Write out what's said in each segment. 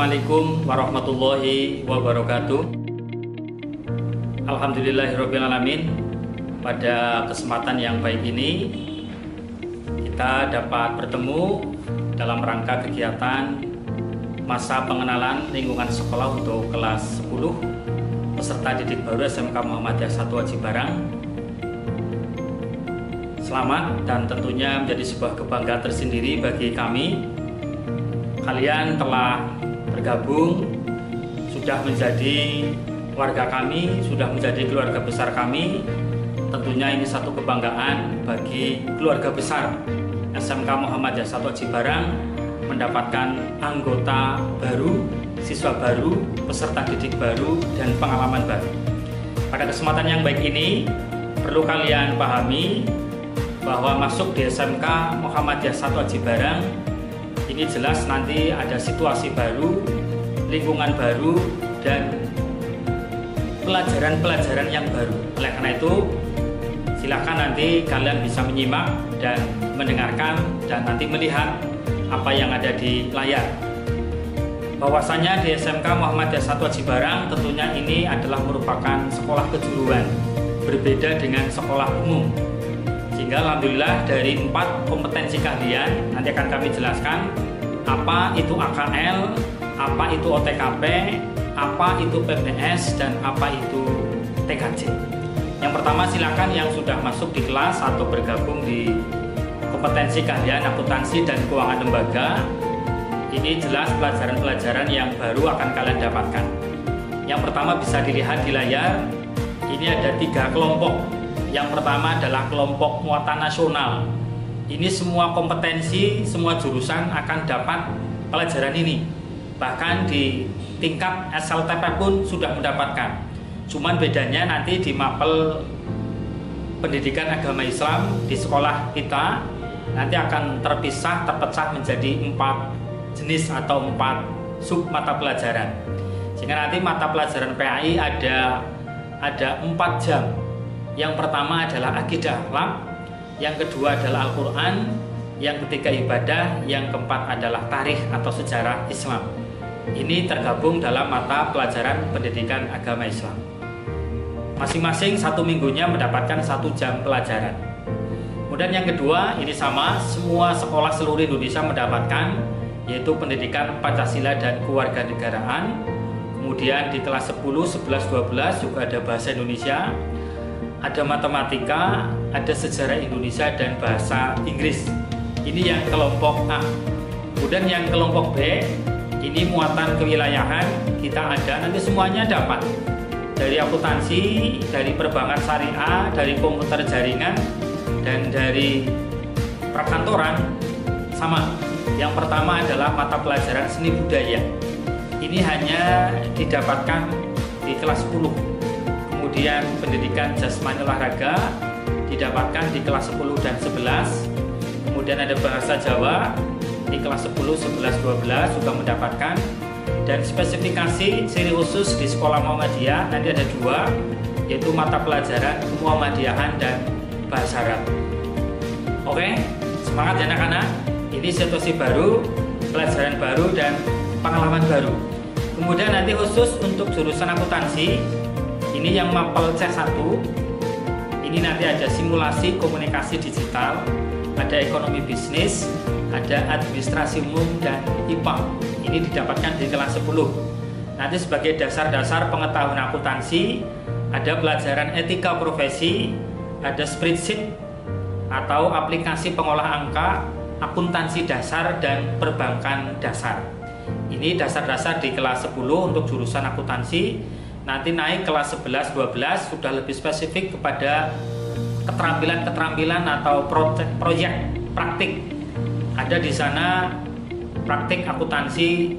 Assalamualaikum warahmatullahi wabarakatuh. Alhamdulillahirrabbilalamin. Pada kesempatan yang baik ini kita dapat bertemu dalam rangka kegiatan masa pengenalan lingkungan sekolah untuk kelas 10 peserta didik baru SMK Muhammadiyah 1 Aji Barang. Selamat dan tentunya menjadi sebuah kebanggaan tersendiri bagi kami. Kalian telah bergabung, sudah menjadi warga kami, sudah menjadi keluarga besar kami. Tentunya ini satu kebanggaan bagi keluarga besar SMK Muhammadiyah 1 Aji Barang mendapatkan anggota baru, siswa baru, peserta didik baru, dan pengalaman baru. Pada kesempatan yang baik ini, perlu kalian pahami bahwa masuk di SMK Muhammadiyah 1 Aji Barang ini jelas nanti ada situasi baru, lingkungan baru, dan pelajaran-pelajaran yang baru. Oleh karena itu, silakan nanti kalian bisa menyimak dan mendengarkan dan nanti melihat apa yang ada di layar. Bahwasanya di SMK Muhammadiyah 1 Aji Barang tentunya ini adalah merupakan sekolah kejuruan, berbeda dengan sekolah umum. Sehingga alhamdulillah dari 4 kompetensi kalian nanti akan kami jelaskan apa itu AKL, apa itu OTKP, apa itu PPS, dan apa itu TKJ. Yang pertama silakan yang sudah masuk di kelas atau bergabung di kompetensi kalian akuntansi dan keuangan lembaga. Ini jelas pelajaran-pelajaran yang baru akan kalian dapatkan. Yang pertama bisa dilihat di layar, ini ada 3 kelompok. Yang pertama adalah kelompok muatan nasional. Ini semua kompetensi, semua jurusan akan dapat pelajaran ini. Bahkan di tingkat SLTP pun sudah mendapatkan. Cuman bedanya nanti di mapel pendidikan agama Islam di sekolah kita nanti akan terpecah menjadi 4 jenis atau 4 sub mata pelajaran. Sehingga nanti mata pelajaran PAI ada 4 jam. Yang pertama adalah akidah akhlak, yang kedua adalah Al-Quran, yang ketiga ibadah, yang keempat adalah tarikh atau sejarah Islam. Ini tergabung dalam mata pelajaran pendidikan agama Islam. Masing-masing 1 minggunya mendapatkan 1 jam pelajaran. Kemudian yang kedua, ini sama, semua sekolah seluruh Indonesia mendapatkan, yaitu pendidikan Pancasila dan Kewarganegaraan. Kemudian di kelas 10, 11, 12 juga ada bahasa Indonesia, ada matematika, ada sejarah Indonesia, dan bahasa Inggris. Ini yang kelompok A. Kemudian yang kelompok B, ini muatan kewilayahan, kita ada, nanti semuanya dapat. Dari akuntansi, dari perbankan syariah, dari komputer jaringan, dan dari perkantoran, sama. Yang pertama adalah mata pelajaran seni budaya. Ini hanya didapatkan di kelas 10. Kemudian pendidikan jasmani olahraga didapatkan di kelas 10 dan 11. Kemudian ada bahasa Jawa di kelas 10, 11, 12 juga mendapatkan. Dan spesifikasi siri khusus di sekolah Muhammadiyah nanti ada 2, yaitu mata pelajaran Muhammadiyahan dan bahasa Arab. Oke, semangat ya anak-anak. Ini situasi baru, pelajaran baru, dan pengalaman baru. Kemudian nanti khusus untuk jurusan akuntansi, ini yang mapel C1, ini nanti ada simulasi komunikasi digital, ada ekonomi bisnis, ada administrasi umum, dan IPA. Ini didapatkan di kelas 10. Nanti sebagai dasar-dasar pengetahuan akuntansi, ada pelajaran etika profesi, ada spreadsheet atau aplikasi pengolah angka, akuntansi dasar, dan perbankan dasar. Ini dasar-dasar di kelas 10 untuk jurusan akuntansi. Nanti naik kelas 11, 12 sudah lebih spesifik kepada keterampilan-keterampilan atau proyek praktik. Ada di sana praktik akuntansi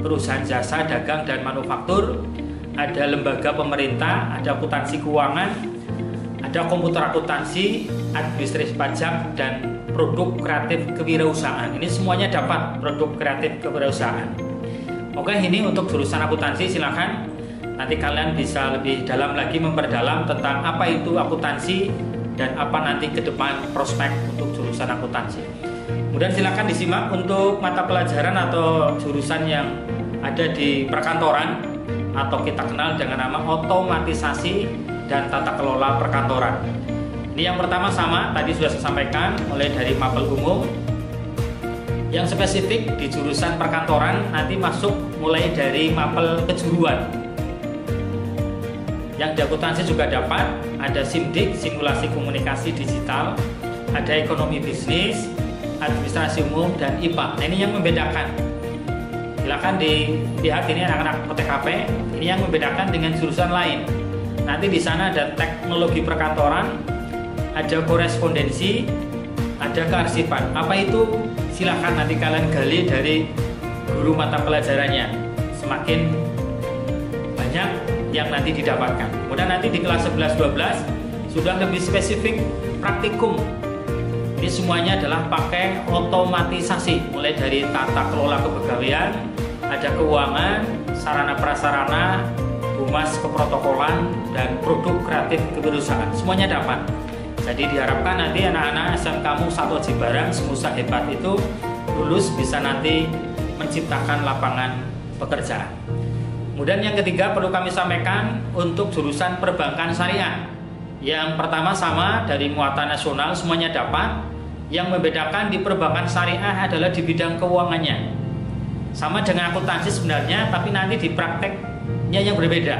perusahaan jasa, dagang, dan manufaktur. Ada lembaga pemerintah, ada akuntansi keuangan, ada komputer akuntansi, administrasi pajak, dan produk kreatif kewirausahaan. Ini semuanya dapat produk kreatif kewirausahaan. Oke, ini untuk jurusan akuntansi. Silakan nanti kalian bisa lebih dalam lagi memperdalam tentang apa itu akuntansi dan apa nanti ke depan prospek untuk jurusan akuntansi. Kemudian silakan disimak untuk mata pelajaran atau jurusan yang ada di perkantoran atau kita kenal dengan nama otomatisasi dan tata kelola perkantoran. Ini yang pertama sama, tadi sudah saya sampaikan, mulai dari mapel umum. Yang spesifik di jurusan perkantoran nanti masuk mulai dari mapel kejuruan. Yang di akuntansi juga dapat, ada SIMDIK, simulasi komunikasi digital, ada ekonomi bisnis, administrasi umum, dan IPA. Nah, ini yang membedakan. Silakan dilihat ini anak-anak PTKP, ini yang membedakan dengan jurusan lain. Nanti di sana ada teknologi perkantoran, ada korespondensi, ada kearsipan. Apa itu? Silahkan nanti kalian gali dari guru mata pelajarannya. Semakin banyak yang nanti didapatkan. Kemudian nanti di kelas 11-12 sudah lebih spesifik praktikum. Ini semuanya adalah pakai otomatisasi, mulai dari tata kelola kepegawaian, ada keuangan, sarana prasarana, humas keprotokolan, dan produk kreatif kewirausahaan. Semuanya dapat. Jadi diharapkan nanti anak-anak SMK-mu 1 Aji Barang Semusa Hebat itu lulus bisa nanti menciptakan lapangan pekerjaan. Kemudian yang ketiga perlu kami sampaikan untuk jurusan perbankan syariah. Yang pertama sama dari muatan nasional semuanya dapat. Yang membedakan di perbankan syariah adalah di bidang keuangannya. Sama dengan akuntansi sebenarnya, tapi nanti di prakteknya yang berbeda.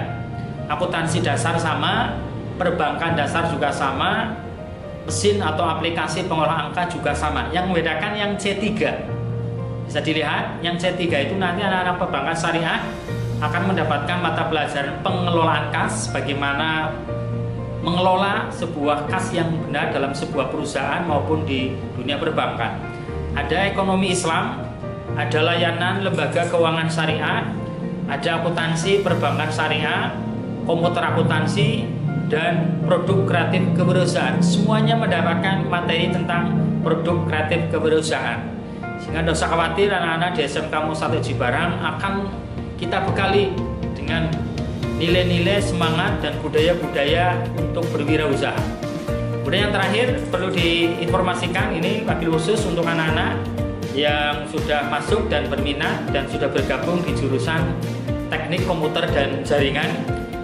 Akuntansi dasar sama, perbankan dasar juga sama, mesin atau aplikasi pengolah angka juga sama. Yang membedakan yang C3. Bisa dilihat, yang C3 itu nanti anak-anak perbankan syariah akan mendapatkan mata pelajaran pengelolaan kas, bagaimana mengelola sebuah kas yang benar dalam sebuah perusahaan maupun di dunia perbankan. Ada ekonomi Islam, ada layanan lembaga keuangan syariah, ada akuntansi perbankan syariah, komputer akuntansi, dan produk kreatif kewirausahaan. Semuanya mendapatkan materi tentang produk kreatif kewirausahaan. Sehingga tidak usah khawatir anak-anak di SMK-mu 1 Aji Barang akan kita bekali dengan nilai-nilai semangat dan budaya-budaya untuk berwirausaha. Kemudian yang terakhir perlu diinformasikan ini wabil khusus untuk anak-anak yang sudah masuk dan berminat dan sudah bergabung di jurusan teknik komputer dan jaringan.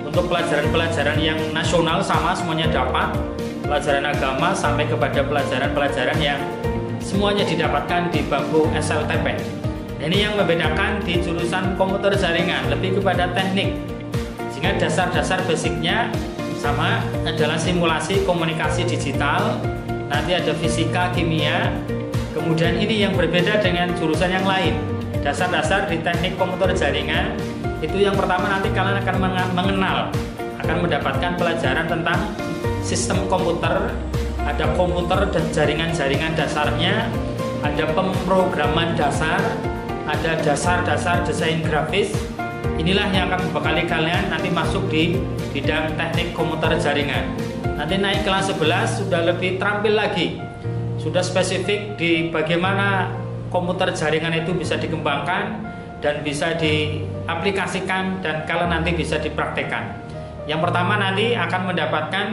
Untuk pelajaran-pelajaran yang nasional sama semuanya dapat, pelajaran agama sampai kepada pelajaran-pelajaran yang semuanya didapatkan di bangku SLTP. Ini yang membedakan di jurusan komputer jaringan lebih kepada teknik. Sehingga dasar-dasar basicnya sama, adalah simulasi komunikasi digital, nanti ada fisika, kimia. Kemudian ini yang berbeda dengan jurusan yang lain. Dasar-dasar di teknik komputer jaringan itu yang pertama nanti kalian akan mengenal, akan mendapatkan pelajaran tentang sistem komputer, ada komputer dan jaringan-jaringan dasarnya, ada pemrograman dasar, ada dasar-dasar desain grafis. Inilah yang akan membekali kalian nanti masuk di bidang teknik komputer jaringan. Nanti naik kelas 11 sudah lebih terampil lagi, sudah spesifik di bagaimana komputer jaringan itu bisa dikembangkan dan bisa diaplikasikan dan kalau nanti bisa dipraktekkan. Yang pertama nanti akan mendapatkan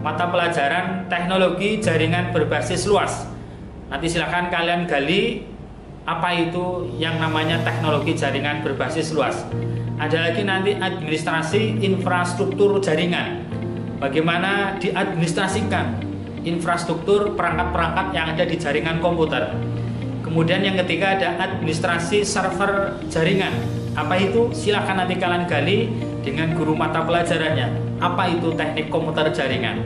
mata pelajaran teknologi jaringan berbasis luas. Nanti silakan kalian gali apa itu yang namanya teknologi jaringan berbasis luas. Ada lagi nanti administrasi infrastruktur jaringan. Bagaimana diadministrasikan infrastruktur perangkat-perangkat yang ada di jaringan komputer. Kemudian yang ketiga ada administrasi server jaringan. Apa itu? Silakan nanti kalian gali dengan guru mata pelajarannya. Apa itu teknik komputer jaringan?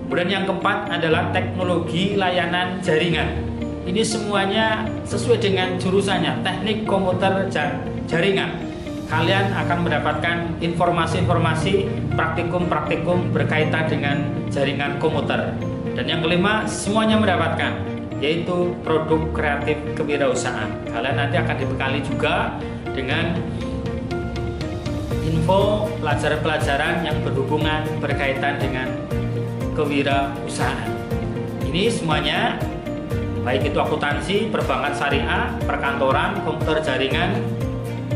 Kemudian yang keempat adalah teknologi layanan jaringan. Ini semuanya sesuai dengan jurusannya, teknik komputer jaringan. Kalian akan mendapatkan informasi-informasi praktikum-praktikum berkaitan dengan jaringan komputer. Dan yang kelima, semuanya mendapatkan, yaitu produk kreatif kewirausahaan. Kalian nanti akan dibekali juga dengan info pelajaran-pelajaran yang berhubungan berkaitan dengan kewirausahaan. Ini semuanya, baik itu akuntansi, perbankan syariah, perkantoran, komputer jaringan,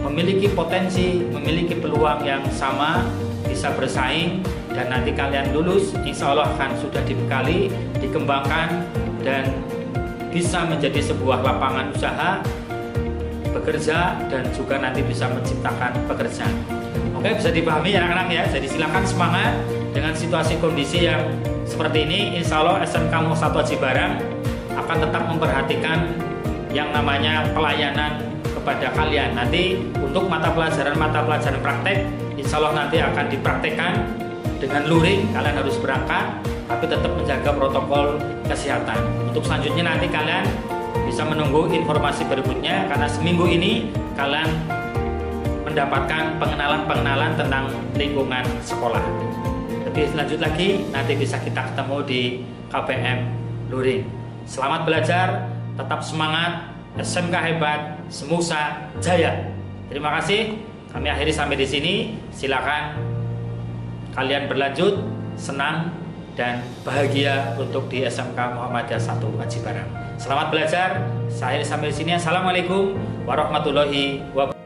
memiliki potensi, memiliki peluang yang sama, bisa bersaing, dan nanti kalian lulus, insya Allah akan sudah dibekali, dikembangkan, dan bisa menjadi sebuah lapangan usaha bekerja dan juga nanti bisa menciptakan pekerjaan. Oke, bisa dipahami ya anak-anak ya. Jadi silakan semangat dengan situasi kondisi yang seperti ini. Insya Allah SMK Muhammad Haji Barang akan tetap memperhatikan yang namanya pelayanan kepada kalian. Nanti untuk mata pelajaran praktek, insya Allah nanti akan dipraktekkan dengan luring. Kalian harus berangkat, tapi tetap menjaga protokol kesehatan. Untuk selanjutnya nanti kalian bisa menunggu informasi berikutnya, karena seminggu ini kalian mendapatkan pengenalan tentang lingkungan sekolah. Lebih lanjut lagi nanti bisa kita ketemu di KPM Luring. Selamat belajar, tetap semangat, SMK hebat, Semusa Jaya. Terima kasih. Kami akhiri sampai di sini. Silakan kalian berlanjut, senang dan bahagia untuk di SMK Muhammadiyah 1 Haji Barang. Selamat belajar. Saya akhiri sampai di sini. Assalamualaikum warahmatullahi wabarakatuh.